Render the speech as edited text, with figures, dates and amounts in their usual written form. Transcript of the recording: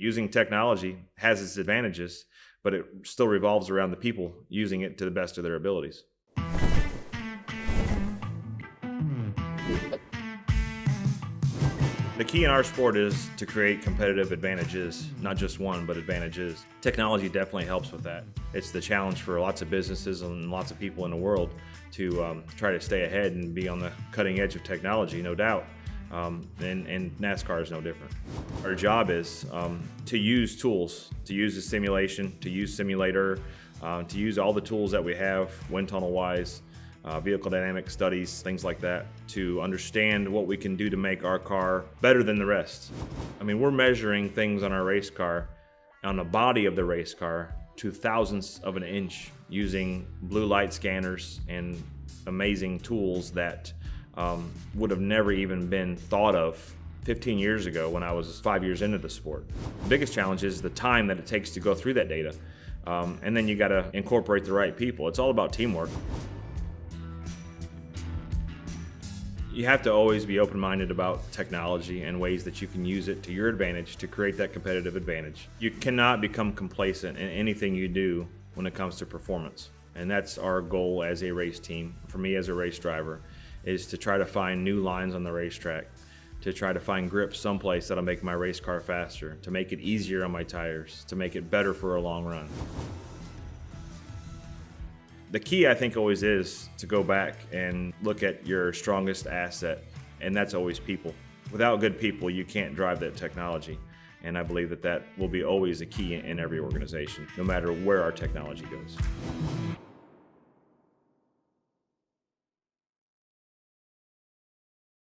Using technology has its advantages, but it still revolves around the people using it to the best of their abilities. The key in our sport is to create competitive advantages, not just one, but advantages. Technology definitely helps with that. It's the challenge for lots of businesses and lots of people in the world to try to stay ahead and be on the cutting edge of technology, no doubt. And NASCAR is no different. Our job is to use tools, to use the simulation, to use simulator, to use all the tools that we have, wind tunnel wise, vehicle dynamic studies, things like that, to understand what we can do to make our car better than the rest. I mean, we're measuring things on our race car, on the body of the race car, to thousandths of an inch using blue light scanners and amazing tools that would have never even been thought of 15 years ago when I was 5 years into the sport. The biggest challenge is the time that it takes to go through that data. And then you got to incorporate the right people. It's all about teamwork. You have to always be open-minded about technology and ways that you can use it to your advantage to create that competitive advantage. You cannot become complacent in anything you do when it comes to performance. And that's our goal as a race team, for me as a race driver, is to try to find new lines on the racetrack, to try to find grips someplace that'll make my race car faster, to make it easier on my tires, to make it better for a long run. The key, I think, always is to go back and look at your strongest asset, and that's always people. Without good people, you can't drive that technology, and I believe that that will be always a key in every organization, no matter where our technology goes.